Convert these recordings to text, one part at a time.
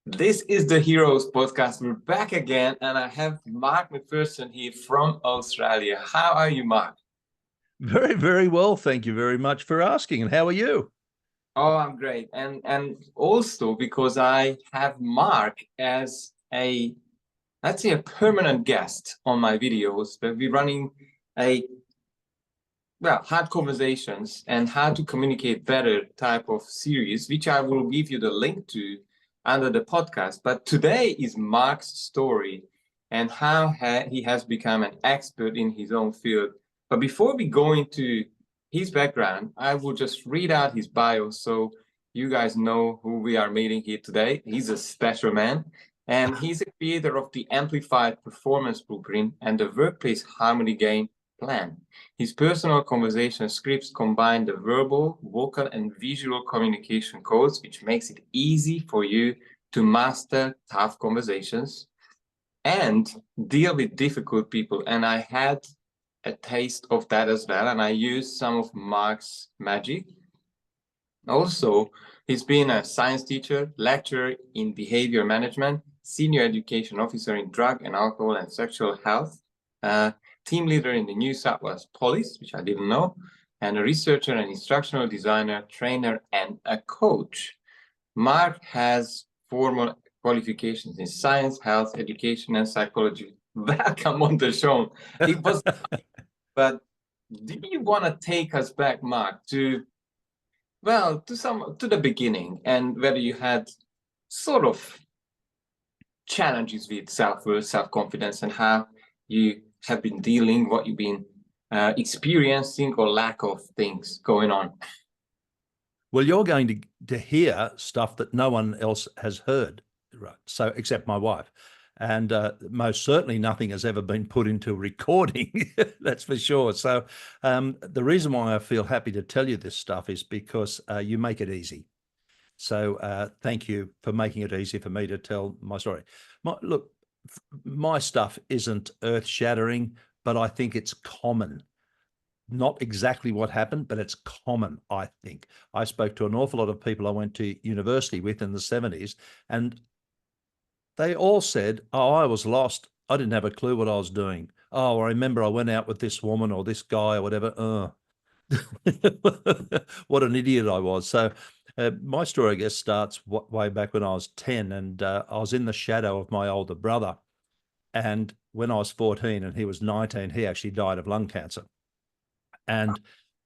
This is the Heroes Podcast. We're back again, and I have Mark McPherson here from Australia. How are you, Mark? Very, very well. Thank you very much for asking. And how are you? Oh, I'm great. And also because I have Mark as a, let's say, a permanent guest on my videos, but we're running a, hard conversations and how to communicate better type of series, which I will give you the link to under the podcast. But today is Mark's story and how he has become an expert in his own field. But before we go into his background, I will just read out his bio so you guys know who we are meeting here today. He's a special man, and he's a creator of the Amplified Performance Blueprint and the Workplace Harmony Game Plan. His personal conversation scripts combine the verbal, vocal, and visual communication codes, which makes it easy for you to master tough conversations and deal with difficult people. And I had a taste of that as well, and I used some of Mark's magic. Also, he's been a science teacher, lecturer in behavior management, senior education officer in drug and alcohol and sexual health, team leader in the New South Wales Police, which I didn't know, and a researcher and instructional designer, trainer, and a coach. Mark has formal qualifications in science, health, education, and psychology. Welcome on the show. It was, but do you want to take us back, Mark, to the beginning, and whether you had sort of challenges with self-worth, self-confidence, and how you have been dealing, what you've been experiencing, or lack of things going on? Well, you're going to hear stuff that no one else has heard, right? So, except my wife. And most certainly nothing has ever been put into recording, that's for sure. So the reason why I feel happy to tell you this stuff is because you make it easy. So thank you for making it easy for me to tell my story. Look, my stuff isn't earth-shattering, but I think it's common. Not exactly what happened, but it's common, I think. I spoke to an awful lot of people I went to university with in the 70s, and they all said, oh, I was lost. I didn't have a clue what I was doing. Oh, I remember I went out with this woman or this guy or whatever. What an idiot I was. So my story, I guess, starts way back when I was 10, and I was in the shadow of my older brother. And when I was 14 and he was 19, he actually died of lung cancer. And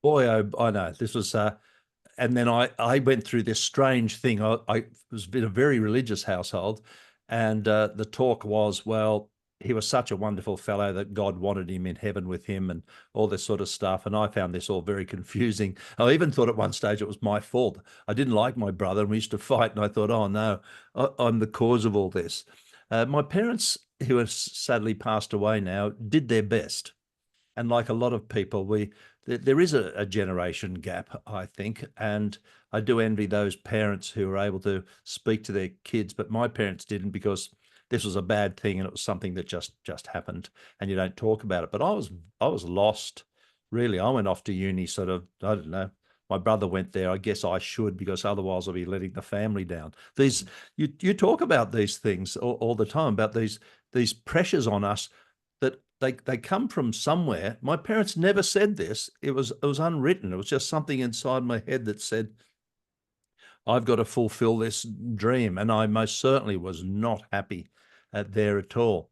boy, I know this was, and then I went through this strange thing. I was in a very religious household, and the talk was, well, he was such a wonderful fellow that God wanted him in heaven with him and all this sort of stuff. And I found this all very confusing. I even thought at one stage it was my fault. I didn't like my brother and we used to fight. And I thought, oh no, I'm the cause of all this. My parents, who have sadly passed away now, did their best. And like a lot of people, there is a generation gap, I think. And I do envy those parents who are able to speak to their kids, but my parents didn't, because this was a bad thing and it was something that just happened and you don't talk about it. But I was lost, really. I went off to uni sort of, I don't know. My brother went there. I guess I should, because otherwise I'll be letting the family down. You talk about these things all the time, about these pressures on us that they come from somewhere. My parents never said this. It was unwritten. It was just something inside my head that said, I've got to fulfill this dream. And I most certainly was not happy there at all.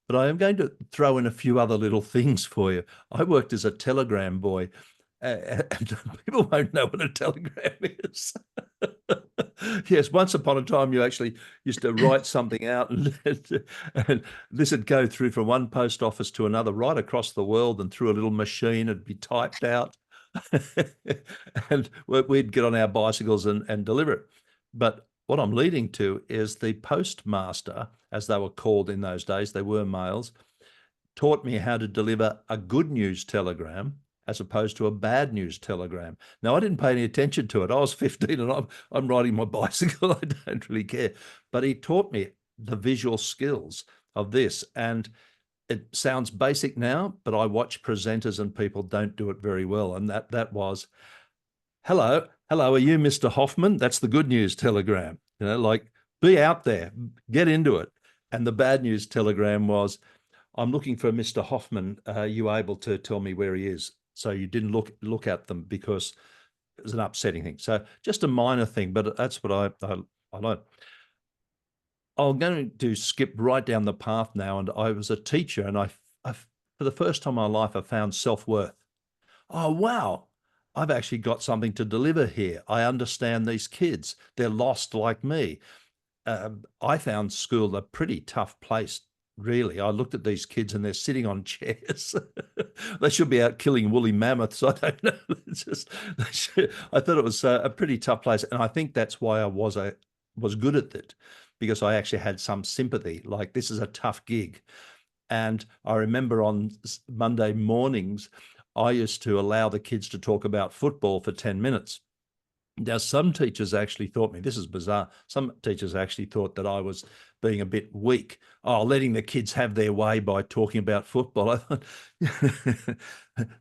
But I am going to throw in a few other little things for you. I worked as a telegram boy, and people won't know what a telegram is. Yes, once upon a time, you actually used to write something out, and this would go through from one post office to another right across the world, and through a little machine, it'd be typed out. And we'd get on our bicycles and deliver it. But what I'm leading to is the postmaster, as they were called in those days, they were males, taught me how to deliver a good news telegram as opposed to a bad news telegram. Now, I didn't pay any attention to it. I was 15 and I'm riding my bicycle. I don't really care. But he taught me the visual skills of this. And it sounds basic now, but I watch presenters and people don't do it very well. And that was, hello, are you Mr. Hoffman? That's the good news telegram. You know, like, Be out there, get into it. And the bad news telegram was, I'm looking for Mr. Hoffman. Are you able to tell me where he is? So you didn't look at them because it was an upsetting thing. So just a minor thing, but that's what I learned. I'm going to skip right down the path now. And I was a teacher, and I for the first time in my life, I found self-worth. Oh, wow. I've actually got something to deliver here. I understand these kids. They're lost like me. I found school a pretty tough place, really. I looked at these kids and they're sitting on chairs. They should be out killing woolly mammoths. I don't know. I thought it was a pretty tough place. And I think that's why I was good at it, because I actually had some sympathy. Like, this is a tough gig. And I remember on Monday mornings, I used to allow the kids to talk about football for 10 minutes. Now, some teachers actually thought this is bizarre. Some teachers actually thought that I was being a bit weak. Oh, letting the kids have their way by talking about football. I thought,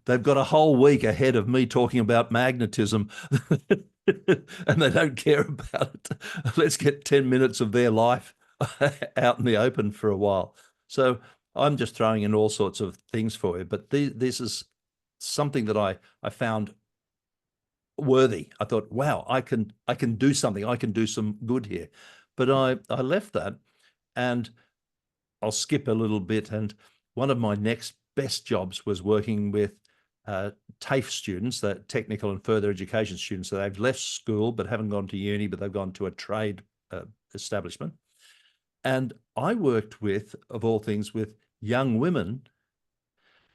they've got a whole week ahead of me talking about magnetism and they don't care about it. Let's get 10 minutes of their life out in the open for a while. So I'm just throwing in all sorts of things for you, but this is something that I found worthy. I thought, wow, I can do something. I can do some good here. But I left that, and I'll skip a little bit. And one of my next best jobs was working with TAFE students, that technical and further education students. So they've left school but haven't gone to uni, but they've gone to a trade establishment. And I worked with, of all things, with young women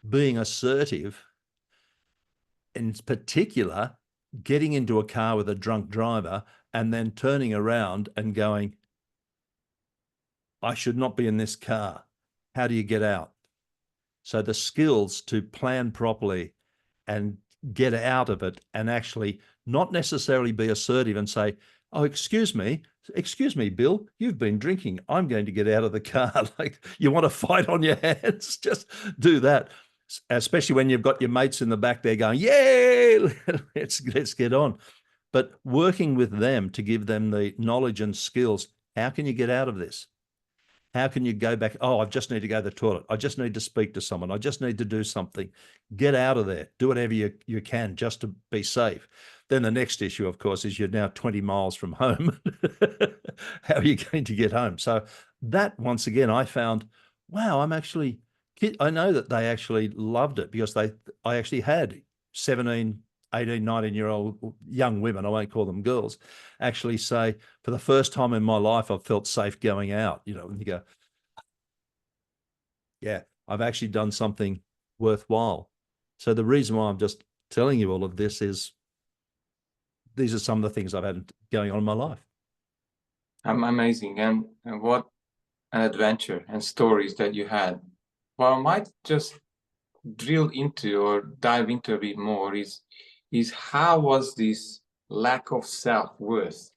being assertive, in particular, getting into a car with a drunk driver and then turning around and going, I should not be in this car. How do you get out? So the skills to plan properly and get out of it, and actually not necessarily be assertive and say, oh, excuse me, Bill, you've been drinking. I'm going to get out of the car. Like, you want to fight on your hands? Just do that. Especially when you've got your mates in the back there going, yay, let's get on. But working with them to give them the knowledge and skills, how can you get out of this? How can you go back? Oh, I just need to go to the toilet. I just need to speak to someone. I just need to do something. Get out of there. Do whatever you can just to be safe. Then the next issue, of course, is you're now 20 miles from home. How are you going to get home? So that, once again, I found, wow, I know that they actually loved it, because I actually had 17, 18, 19-year-old young women, I won't call them girls, actually say, for the first time in my life, I've felt safe going out. And you go, yeah, I've actually done something worthwhile. So the reason why I'm just telling you all of this is, these are some of the things I've had going on in my life. Amazing. And what an adventure and stories that you had. Well, I might just drill into or dive into a bit more is how was this lack of self-worth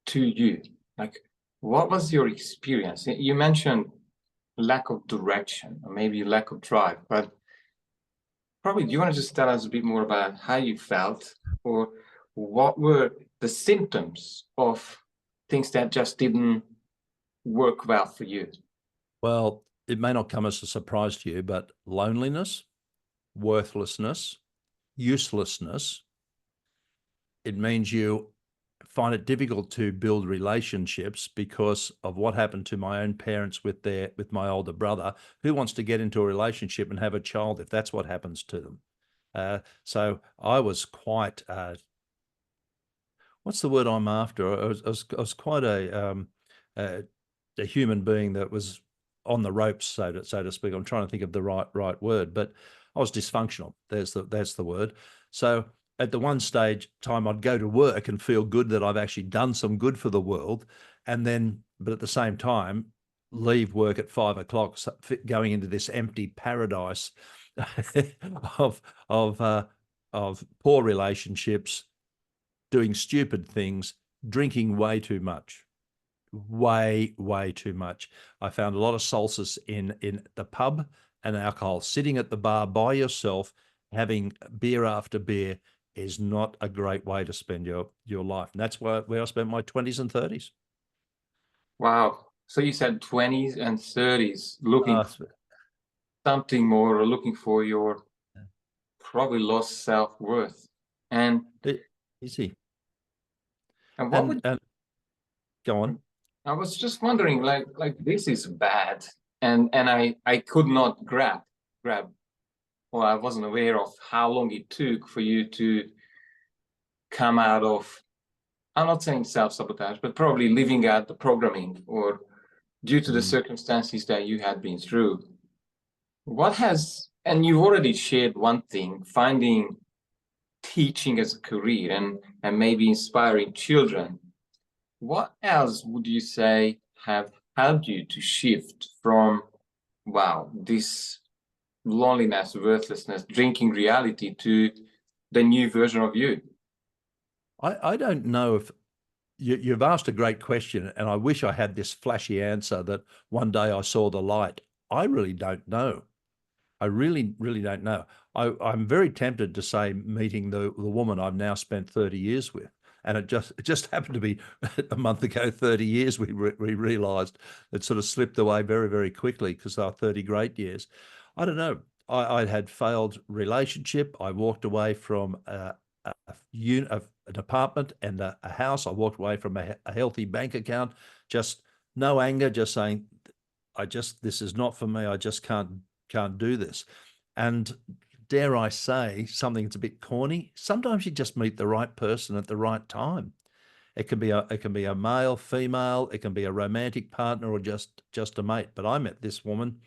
to you? Like, what was your experience? You mentioned lack of direction or maybe lack of drive, but probably, do you want to just tell us a bit more about how you felt, or what were the symptoms of things that just didn't work well for you? Well, it may not come as a surprise to you, but loneliness, worthlessness, uselessness, it means you find it difficult to build relationships because of what happened to my own parents with my older brother. Who wants to get into a relationship and have a child if that's what happens to them? So I was quite, what's the word I'm after? I was quite a human being that was on the ropes, so to speak. I'm trying to think of the right word, but I was dysfunctional. That's the word. So at the one stage time, I'd go to work and feel good that I've actually done some good for the world, but at the same time, leave work at 5 o'clock, going into this empty paradise of poor relationships, doing stupid things, drinking way too much. Way too much. I found a lot of solace in the pub and alcohol. Sitting at the bar by yourself, having beer after beer, is not a great way to spend your life. And that's where I spent my 20s and 30s. Wow. So you said 20s and 30s, looking Uh, for something more, or looking for your probably lost self-worth. And easy. what would And go on. I was just wondering, like this is bad, and I could not grab, or I wasn't aware of how long it took for you to come out of. I'm not saying self-sabotage, but probably living out the programming, or due to the Mm. circumstances that you had been through. What has, and you've already shared one thing, finding teaching as a career and maybe inspiring children. What else would you say have helped you to shift from, wow, this loneliness, worthlessness, drinking reality to the new version of you? I don't know if you've asked a great question, and I wish I had this flashy answer that one day I saw the light. I really don't know. I really, really don't know. I'm very tempted to say meeting the woman I've now spent 30 years with. And it just happened to be a month ago, 30 years, we realized it sort of slipped away very, very quickly because they were 30 great years. I don't know. I had failed relationship. I walked away from an apartment and a house. I walked away from a healthy bank account. Just no anger, just saying, this is not for me. I just can't do this. And dare I say something that's a bit corny, sometimes you just meet the right person at the right time. It can be a male, female, it can be a romantic partner, or just a mate. But I met this woman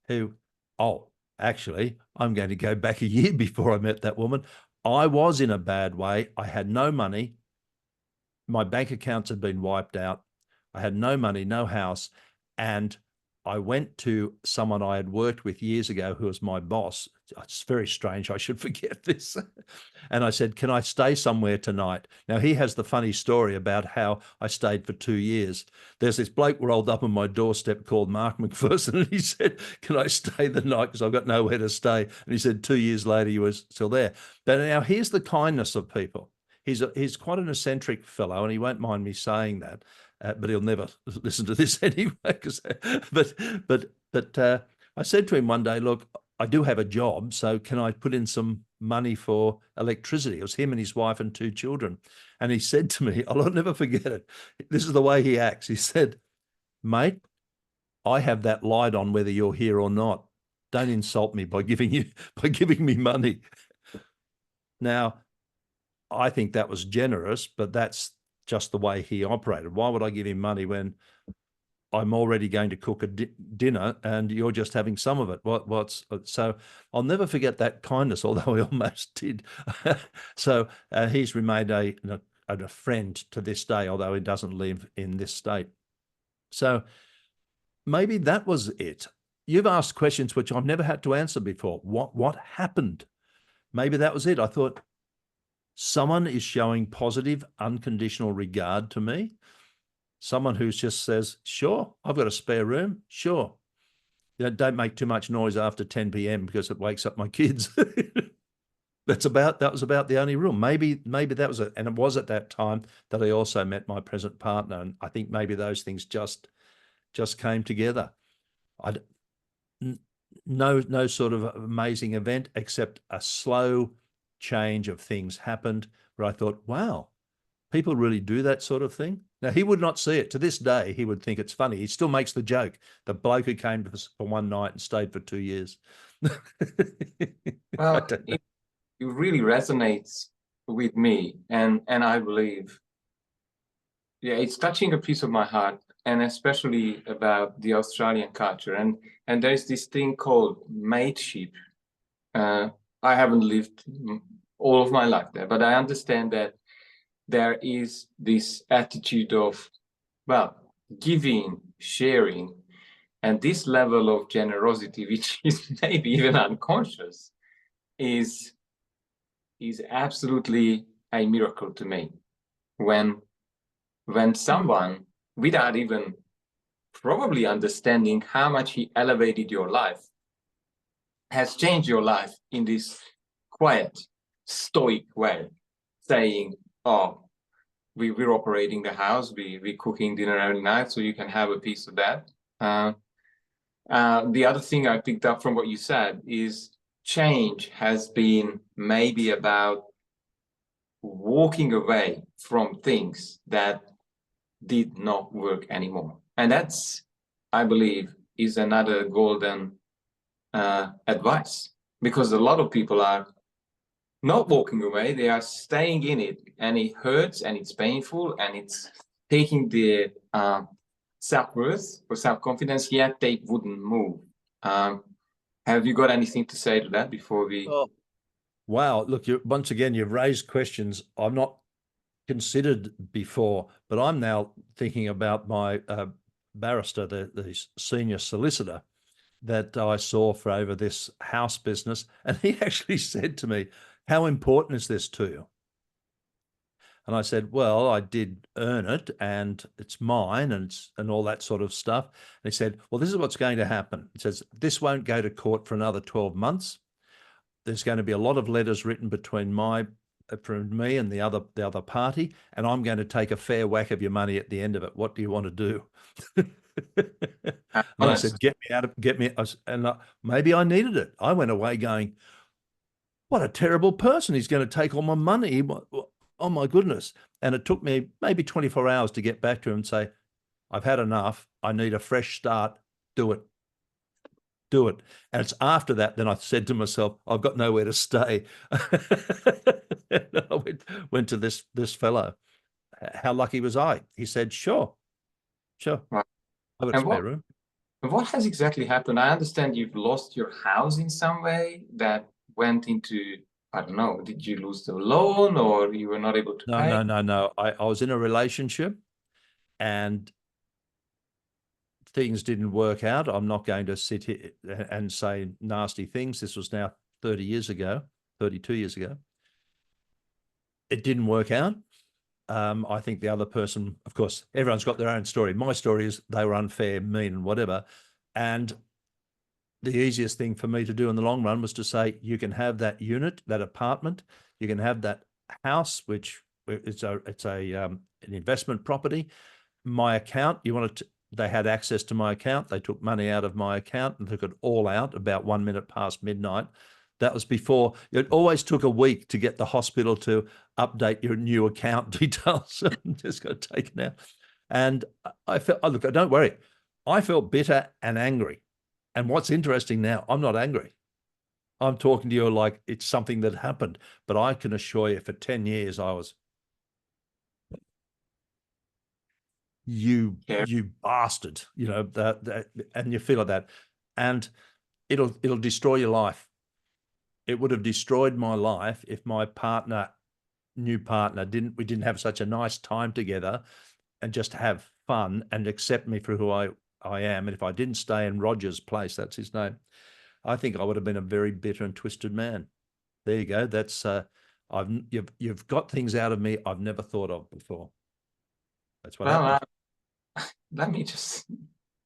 who, oh, actually, I'm going to go back a year before I met that woman. I was in a bad way. I had no money. My bank accounts had been wiped out. I had no money, no house. And I went to someone I had worked with years ago who was my boss. It's very strange. I should forget this. And I said, can I stay somewhere tonight? Now, he has the funny story about how I stayed for 2 years. There's this bloke rolled up on my doorstep called Mark McPherson, and he said, can I stay the night? Because I've got nowhere to stay. And he said, 2 years later, you were still there. But now here's the kindness of people. He's quite an eccentric fellow, and he won't mind me saying that. But he'll never listen to this anyway. But I said to him one day, look, I do have a job, so can I put in some money for electricity? It was him and his wife and 2 children. And he said to me, I'll never forget it. This is the way he acts. He said, mate, I have that light on whether you're here or not. Don't insult me by giving me money. Now, I think that was generous, but that's just the way he operated. Why would I give him money when I'm already going to cook a dinner and you're just having some of it? So I'll never forget that kindness, although I almost did. So he's remained a friend to this day, although he doesn't live in this state. So maybe that was it. You've asked questions which I've never had to answer before. What happened? Maybe that was it. I thought, someone is showing positive, unconditional regard to me. Someone who just says, sure, I've got a spare room. Sure. Don't make too much noise after 10 p.m. because it wakes up my kids. That was about the only rule. Maybe that was it. And it was at that time that I also met my present partner. And I think maybe those things just came together. No sort of amazing event, except a slow change of things happened where I thought, wow, people really do that sort of thing. Now, he would not see it. To this day, he would think it's funny. He still makes the joke. The bloke who came for one night and stayed for 2 years. Well, it really resonates with me, and I believe, yeah, it's touching a piece of my heart, and especially about the Australian culture. And there's this thing called mateship. I haven't lived all of my life there, but I understand that there is this attitude of, well, giving, sharing, and this level of generosity, which is maybe even unconscious, is absolutely a miracle to me. When someone, without even probably understanding how much he elevated your life, has changed your life in this quiet, stoic way, saying, oh, we're operating the house. We're cooking dinner every night, so you can have a piece of that. The other thing I picked up from what you said is change has been maybe about walking away from things that did not work anymore. And that's, I believe, is another golden advice, because a lot of people are not walking away, they are staying in it, and it hurts and it's painful and it's taking their self-worth or self-confidence, yet they wouldn't move. Have you got anything to say to that before we... Oh, wow, look, once again, you've raised questions I've not considered before, but I'm now thinking about my barrister, the senior solicitor that I saw for over this house business. And he actually said to me, how important is this to you? And I said, well, I did earn it and it's mine and all that sort of stuff. And he said, well, this is what's going to happen. He says, this won't go to court for another 12 months. There's going to be a lot of letters written between from me and the other party, and I'm going to take a fair whack of your money at the end of it. What do you want to do? And I said, maybe I needed it. I went away going, what a terrible person. He's going to take all my money. Oh my goodness. And it took me maybe 24 hours to get back to him and say, I've had enough. I need a fresh start. Do it. Do it. And it's after that, then I said to myself, I've got nowhere to stay. And I went to this fellow. How lucky was I? He said, sure. Right. I've got a spare room. What has exactly happened? I understand you've lost your house in some way that went into, I don't know, did you lose the loan or you were not able to pay? No. I was in a relationship and things didn't work out. I'm not going to sit here and say nasty things. This was now 32 years ago. It didn't work out. I think the other person, of course, everyone's got their own story. My story is they were unfair, mean, and whatever. And the easiest thing for me to do in the long run was to say, you can have that unit, that apartment, you can have that house, which it's an investment property. My account, they had access to my account. They took money out of my account and took it all out about 1 minute past midnight. That was before. It always took a week to get the hospital to update your new account details. Just got taken out. And I felt, look, don't worry. I felt bitter and angry. And what's interesting now, I'm not angry. I'm talking to you like it's something that happened. But I can assure you for 10 years, I was, you bastard, that, and you feel like that. And it'll destroy your life. It would have destroyed my life if my new partner we didn't have such a nice time together and just have fun and accept me for who I am. And if I didn't stay in Roger's place, that's his name, I think I would have been a very bitter and twisted man. There you go. That's you've got things out of me I've never thought of before. That's what happened. Let me just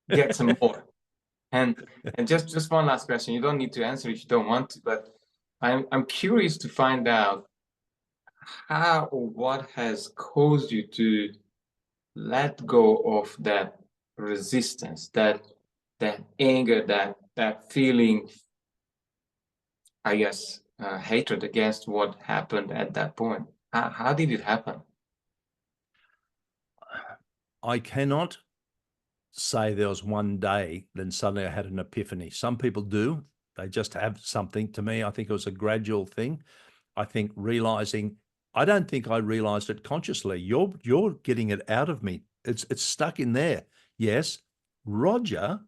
get some more. And just one last question. You don't need to answer if you don't want to, but I'm curious to find out how or what has caused you to let go of that resistance, that anger, that feeling, I guess, hatred against what happened at that point. How did it happen? I cannot say there was one day, then suddenly I had an epiphany. Some people do. They just have something. To me, I think it was a gradual thing. I think I don't think I realized it consciously. You're getting it out of me. It's stuck in there. Yes, Roger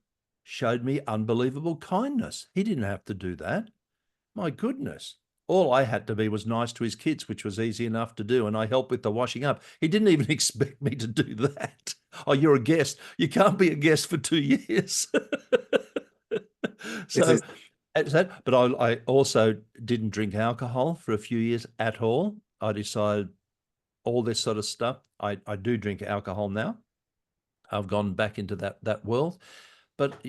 showed me unbelievable kindness. He didn't have to do that. My goodness. All I had to be was nice to his kids, which was easy enough to do. And I helped with the washing up. He didn't even expect me to do that. Oh, you're a guest. You can't be a guest for 2 years. But I also didn't drink alcohol for a few years at all. I decided all this sort of stuff. I do drink alcohol now. I've gone back into that world. But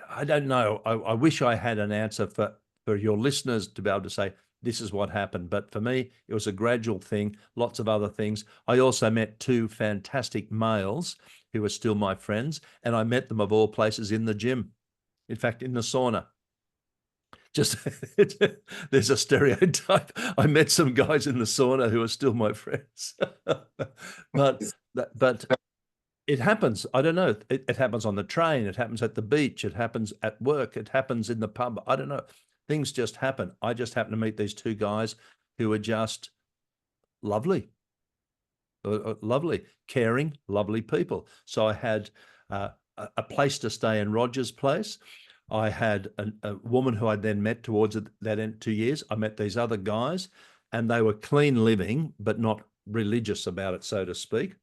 I don't know. I wish I had an answer for your listeners to be able to say, this is what happened. But for me, it was a gradual thing, lots of other things. I also met two fantastic males who are still my friends, and I met them of all places in the gym. In fact, in the sauna. Just there's a stereotype. I met some guys in the sauna who are still my friends. but it happens. I don't know. It happens on the train. It happens at the beach. It happens at work. It happens in the pub. I don't know. Things just happen. I just happened to meet these two guys who are just lovely, lovely, caring, lovely people. So I had a place to stay in Roger's place. I had a woman who I then met towards that end 2 years. I met these other guys, and they were clean living, but not religious about it, so to speak.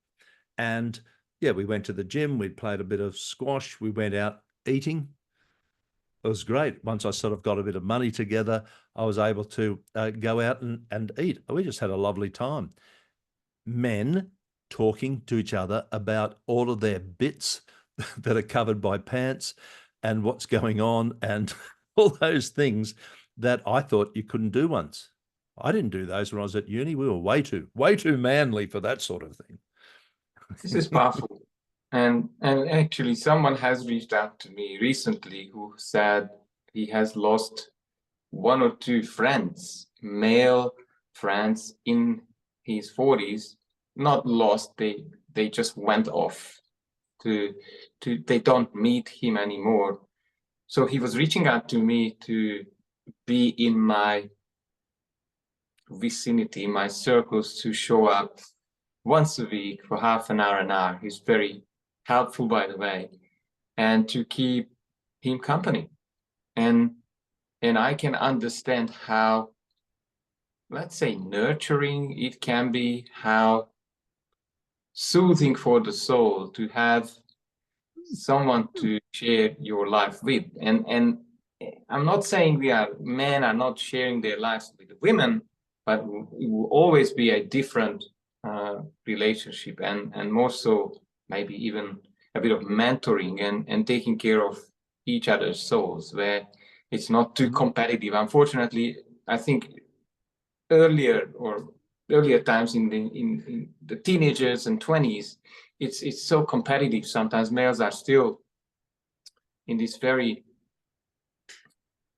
And yeah, we went to the gym. We played a bit of squash. We went out eating. It was great. Once I sort of got a bit of money together, I was able to go out and eat. We just had a lovely time. Men talking to each other about all of their bits that are covered by pants and what's going on and all those things that I thought you couldn't do once. I didn't do those when I was at uni. We were way too manly for that sort of thing. This is powerful. And actually, someone has reached out to me recently who said he has lost one or two friends, male friends in his 40s. Not lost, they just went off to they don't meet him anymore. So he was reaching out to me to be in my vicinity, my circles, to show up once a week for half an hour. He's very helpful, by the way, and to keep him company. And I can understand how, let's say, nurturing it can be, how soothing for the soul to have someone to share your life with. And I'm not saying men are not sharing their lives with the women, but it will always be a different relationship, and more so maybe even a bit of mentoring and taking care of each other's souls, where it's not too competitive. Unfortunately, I think earlier times in the teenagers and 20s, it's so competitive. Sometimes males are still in this very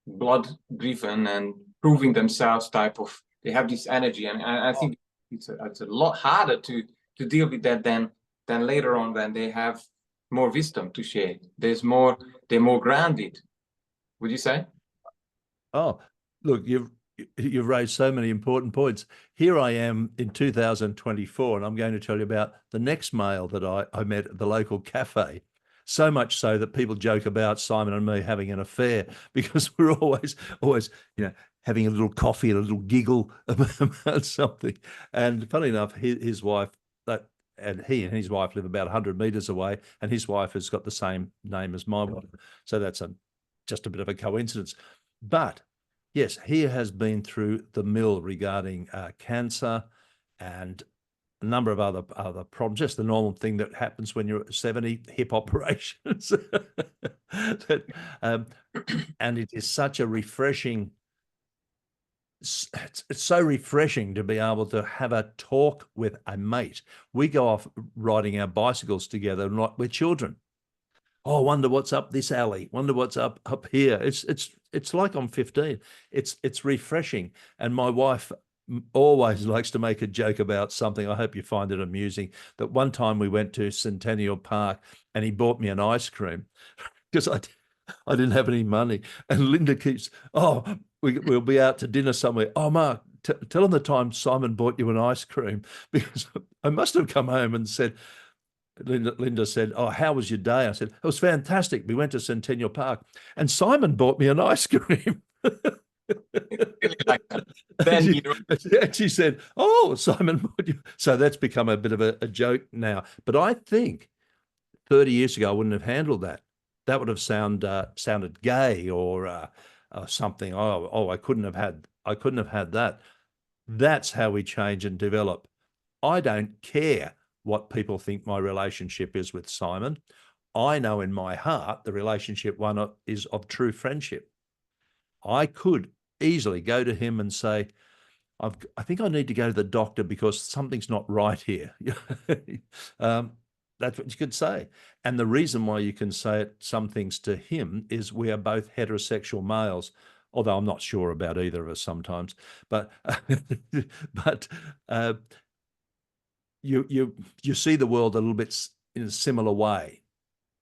blood driven and proving themselves type of, they have this energy, and I think it's a lot harder to deal with that than later on, when they have more wisdom to share. They're more grounded, would you say? Oh, look, you've raised so many important points. Here I am in 2024, and I'm going to tell you about the next male that I met at the local cafe. So much so that people joke about Simon and me having an affair, because we're always, having a little coffee and a little giggle about something. And funny enough, his wife, and his wife live about 100 meters away, and his wife has got the same name as my wife. So that's just a bit of a coincidence. But yes, he has been through the mill regarding cancer and a number of other problems, just the normal thing that happens when you're 70, hip operations. And it is such a refreshing, it's so refreshing to be able to have a talk with a mate. We go off riding our bicycles together, and like we're children. Oh, wonder what's up this alley. Wonder what's up here. It's like I'm 15. It's refreshing. And my wife always likes to make a joke about something. I hope you find it amusing. That one time we went to Centennial Park, and he bought me an ice cream because I didn't have any money. And Linda keeps, we'll be out to dinner somewhere. Oh, Mark, tell him the time Simon bought you an ice cream, because I must have come home and said, Linda said, "Oh, how was your day?" I said, "It was fantastic. We went to Centennial Park, and Simon bought me an ice cream." And she said, "Oh, Simon bought you." So that's become a bit of a joke now. But I think 30 years ago, I wouldn't have handled that. That would have sounded gay or something. I couldn't have had that. That's how we change and develop. I don't care what people think my relationship is with Simon. I know in my heart the relationship one is of true friendship. I could easily go to him and say, I think I need to go to the doctor because something's not right here. That's what you could say. And the reason why you can say some things to him is we are both heterosexual males, although I'm not sure about either of us sometimes. But but you see the world a little bit in a similar way.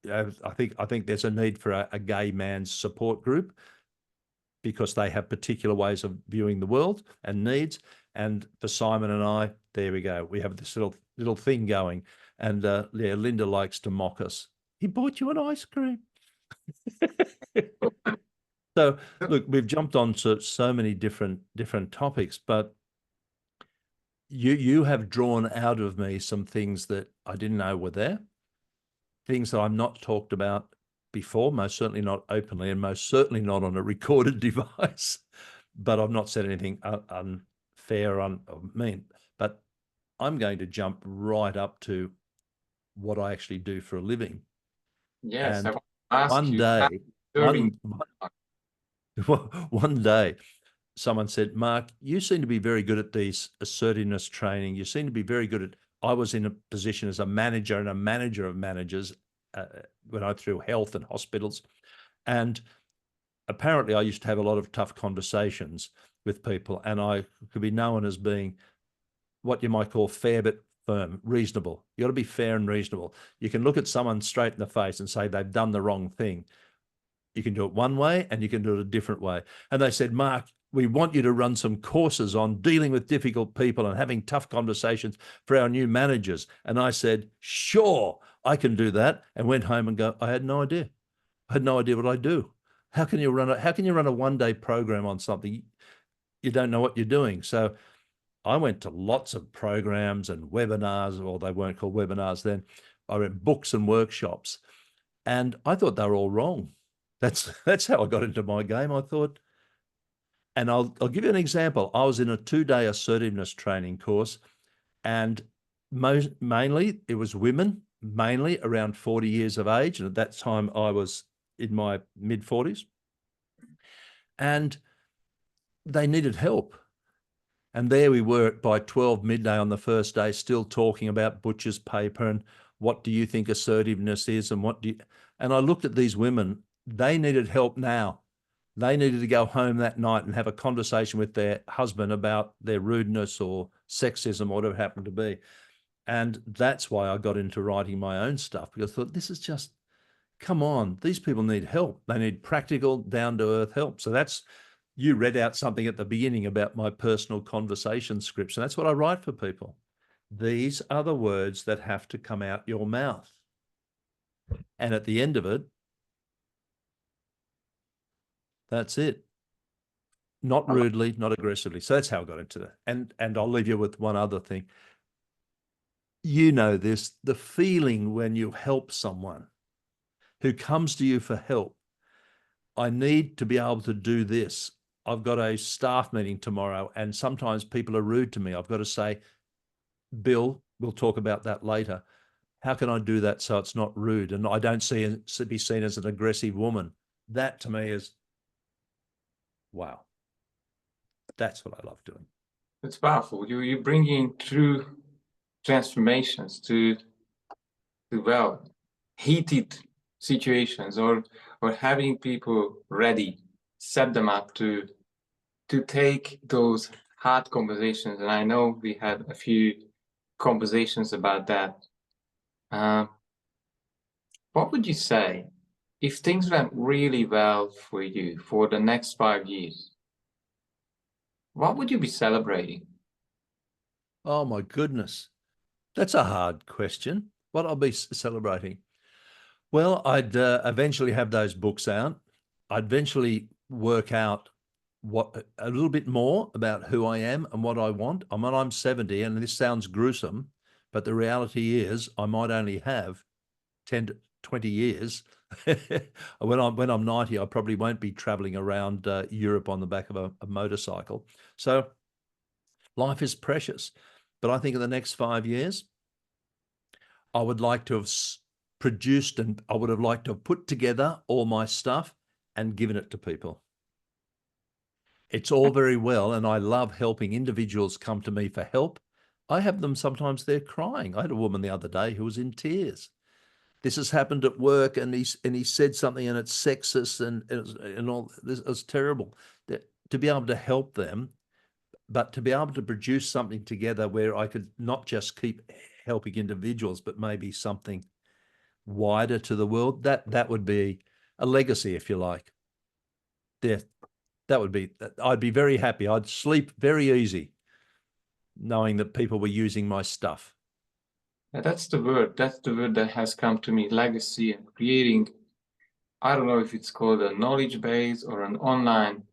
I think there's a need for a gay man's support group, because they have particular ways of viewing the world and needs. And for Simon and I, there we go. We have this little thing going. And yeah, Linda likes to mock us. He bought you an ice cream. So look, we've jumped on to so many different topics, but you have drawn out of me some things that I didn't know were there, things that I'm not talked about before, most certainly not openly, and most certainly not on a recorded device. But I've not said anything unfair or mean. But I'm going to jump right up to what I actually do for a living. Yes, and I want to ask one you, day, serving- one day, someone said, Mark, you seem to be very good at these assertiveness training. You seem to be very good at, I was in a position as a manager and a manager of managers when I through health and hospitals. And apparently I used to have a lot of tough conversations with people, and I could be known as being what you might call fair but firm, reasonable. You got to be fair and reasonable. You can look at someone straight in the face and say they've done the wrong thing. You can do it one way and you can do it a different way. And they said, Mark, we want you to run some courses on dealing with difficult people and having tough conversations for our new managers. And I said, sure, I can do that. And went home and go, I had no idea. I had no idea what I do. How can you run a one-day program on something? You don't know what you're doing. So I went to lots of programs and webinars, or they weren't called webinars then. I read books and workshops, and I thought they were all wrong. That's how I got into my game, I thought. And I'll give you an example. I was in a 2-day assertiveness training course, and mainly it was women, mainly around 40 years of age. And at that time I was in my mid-40s. And they needed help. And there we were by 12 midday on the first day, still talking about butcher's paper and what do you think assertiveness is and what do you... And I looked at these women, they needed help now. They needed to go home that night and have a conversation with their husband about their rudeness or sexism or whatever it happened to be. And that's why I got into writing my own stuff, because I thought, this is just, come on, these people need help. They need practical, down-to-earth help. So that's, you read out something at the beginning about my personal conversation scripts, and that's what I write for people. These are the words that have to come out your mouth. And at the end of it, that's it. Not rudely, not aggressively. So that's how I got into that. And I'll leave you with one other thing. You know this, the feeling when you help someone who comes to you for help. I need to be able to do this. I've got a staff meeting tomorrow, and sometimes people are rude to me. I've got to say, Bill, we'll talk about that later. How can I do that so it's not rude and I don't be seen as an aggressive woman? That to me is, wow. That's what I love doing. It's powerful. You bring in true transformations to well, heated situations, or having people ready, set them up to take those hard conversations. And I know we had a few conversations about that. What would you say if things went really well for you for the next 5 years? What would you be celebrating? Oh my goodness. That's a hard question. What I'll be celebrating? Well, I'd eventually have those books out. I'd eventually work out what a little bit more about who I am and what I want. I'm 70, and this sounds gruesome, but the reality is I might only have 10 to 20 years. When I'm 90, I probably won't be traveling around Europe on the back of a motorcycle. So life is precious. But I think in the next 5 years, I would like to have produced, and I would have liked to have put together all my stuff and given it to people. It's all very well, and I love helping individuals come to me for help. I have them sometimes they're crying. I had a woman the other day who was in tears. This has happened at work, and he said something, and it's sexist, and all this is terrible. To be able to help them, but to be able to produce something together where I could not just keep helping individuals, but maybe something wider to the world, that would be a legacy, if you like. Yeah, that would be, I'd be very happy. I'd sleep very easy knowing that people were using my stuff. Yeah, that's the word. That's the word that has come to me, legacy, and creating, I don't know if it's called a knowledge base or an online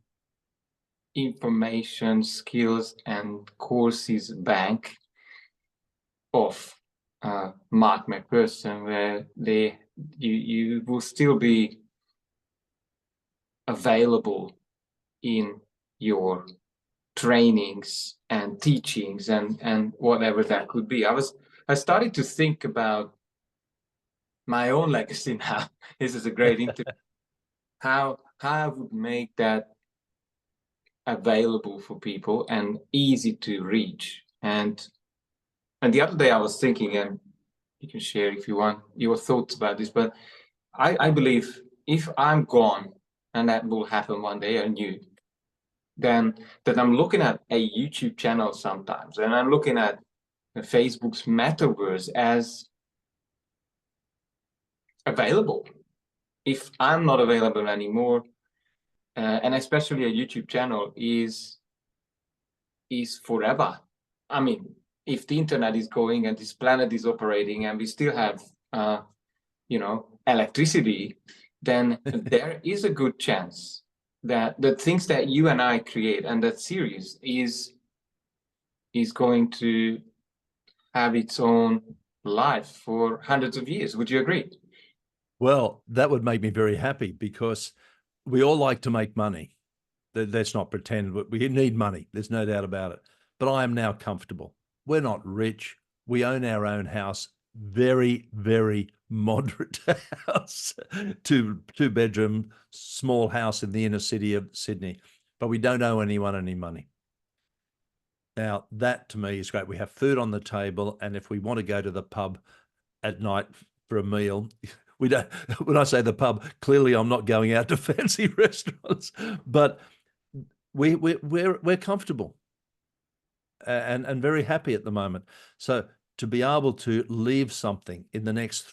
information, skills, and courses bank of Mark McPherson, where you will still be available in your trainings and teachings and whatever that could be. I started to think about my own legacy now. This is a great interview. How I would make that available for people and easy to reach. And the other day I was thinking, and you can share if you want your thoughts about this, but I believe if I'm gone, and that will happen one day, I knew, then that I'm looking at a YouTube channel sometimes, and I'm looking at Facebook's metaverse as available. If I'm not available anymore, and especially a YouTube channel is forever. I mean, if the internet is going and this planet is operating and we still have, electricity, then there is a good chance that the things that you and I create and that series is going to have its own life for hundreds of years. Would you agree? Well, that would make me very happy because we all like to make money. Let's not pretend, but we need money. There's no doubt about it. But I am now comfortable. We're not rich. We own our own house, very, very moderate house, two-bedroom, small house in the inner city of Sydney, but we don't owe anyone any money. Now, that to me is great. We have food on the table, and if we want to go to the pub at night for a meal, we don't. When I say the pub, clearly I'm not going out to fancy restaurants, but we're comfortable and very happy at the moment. So to be able to leave something in the next,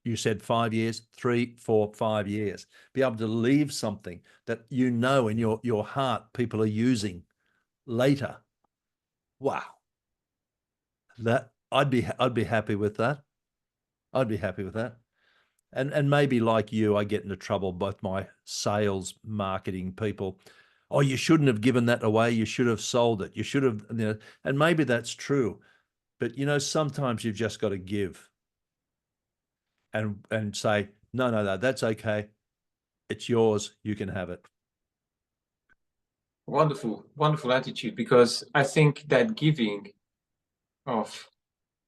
you said 5 years, 3, 4, 5 years, be able to leave something that in your heart people are using later. Wow, that I'd be happy with that. I'd be happy with that. And maybe like you, I get into trouble with my sales marketing people. Oh, you shouldn't have given that away. You should have sold it. You should have, and maybe that's true. But sometimes you've just got to give and say, no, that's okay. It's yours. You can have it. Wonderful, wonderful attitude, because I think that giving of,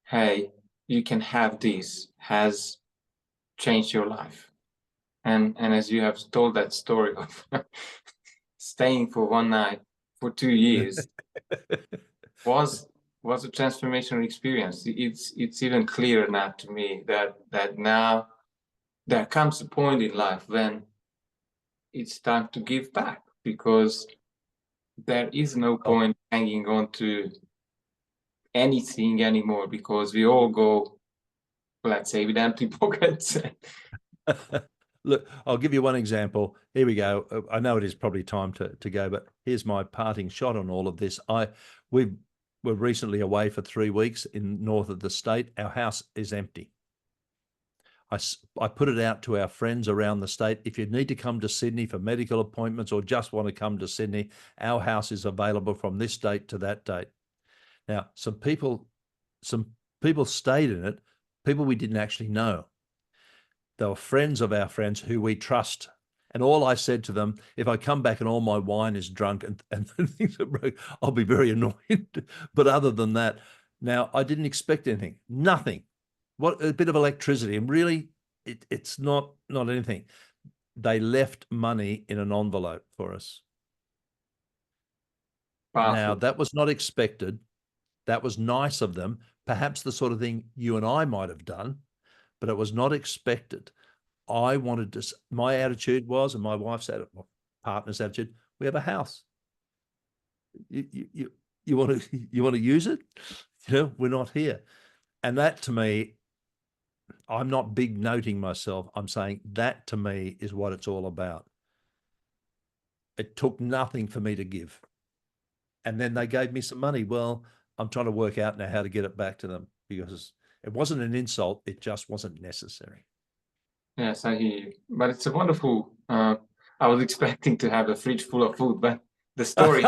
hey, you can have this, has changed your life. And as you have told that story of staying for one night for 2 years was a transformational experience. It's even clearer now to me that now there comes a point in life when it's time to give back, because there is no point hanging on to anything anymore, because we all go, let's say, with empty pockets. Look, I'll give you one example. Here we go. I know it is probably time to go, but here's my parting shot on all of this. We were recently away for 3 weeks in north of the state. Our house is empty. I put it out to our friends around the state. If you need to come to Sydney for medical appointments or just want to come to Sydney, our house is available from this date to that date. Now, some people stayed in it, people we didn't actually know. They were friends of our friends who we trust. And all I said to them, if I come back and all my wine is drunk and things are broke, I'll be very annoyed. But other than that, now I didn't expect anything, nothing. What a bit of electricity, and really, it's not anything. They left money in an envelope for us. Now, Powerful. that was not expected. That was nice of them, perhaps the sort of thing you and I might have done, but it was not expected. I wanted to, my attitude was, and my wife's my partner's attitude, we have a house. You want to use it? You know, we're not here. And that to me, I'm not big noting myself. I'm saying that to me is what it's all about. It took nothing for me to give. And then they gave me some money. Well, I'm trying to work out now how to get it back to them, because it wasn't an insult. It just wasn't necessary. Yes, I hear you. But it's a wonderful. I was expecting to have a fridge full of food, but the story.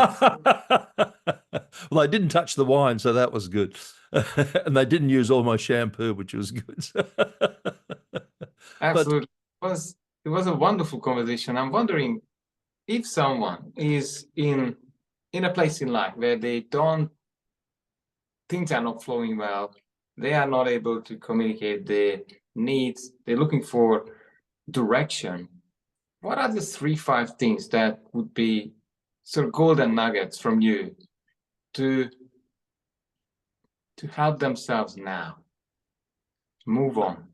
Well, I didn't touch the wine, so that was good. And they didn't use all my shampoo, which was good. Absolutely. It was a wonderful conversation. I'm wondering if someone is in a place in life where things are not flowing well, they are not able to communicate their needs, they're looking for direction. What are the 3-5 things that would be sort of golden nuggets from you to help themselves now move on?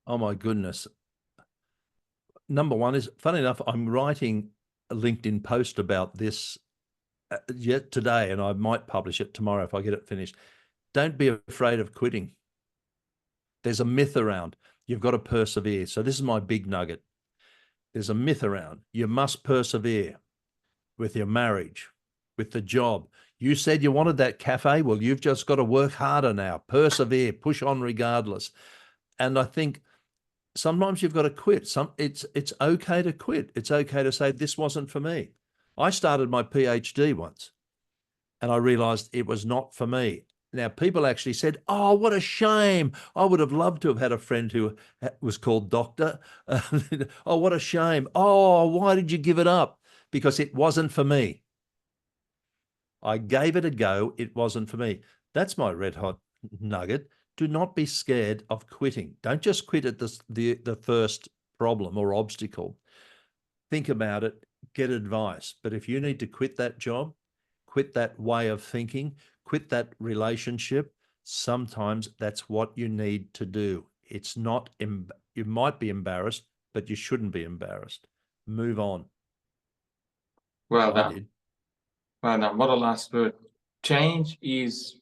Oh my goodness. Number one is, funny enough, I'm writing a LinkedIn post about this yet today, and I might publish it tomorrow if I get it finished. Don't be afraid of quitting. There's a myth around you've got to persevere. So this is my big nugget. There's a myth around you must persevere with your marriage, with the job. You said you wanted that cafe. Well, you've just got to work harder now. Persevere, push on regardless. And I think sometimes you've got to quit. It's okay to quit. It's okay to say this wasn't for me. I started my PhD once and I realized it was not for me. Now, people actually said, oh, what a shame. I would have loved to have had a friend who was called Doctor. Oh, what a shame. Oh, why did you give it up? Because it wasn't for me. I gave it a go. It wasn't for me. That's my red hot nugget. Do not be scared of quitting. Don't just quit at the first problem or obstacle. Think about it, get advice. But if you need to quit that job, quit that way of thinking, quit that relationship, sometimes that's what you need to do. It's not, you might be embarrassed, but you shouldn't be embarrassed. Move on. Well I done. did. Well done. What a last word. Change is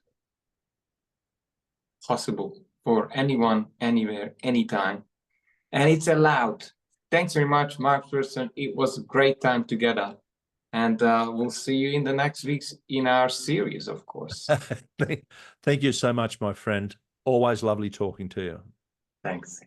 possible for anyone, anywhere, anytime. And it's allowed. Thanks very much, McPherson. It was a great time together. And we'll see you in the next weeks in our series, of course. Thank you so much, my friend. Always lovely talking to you. Thanks.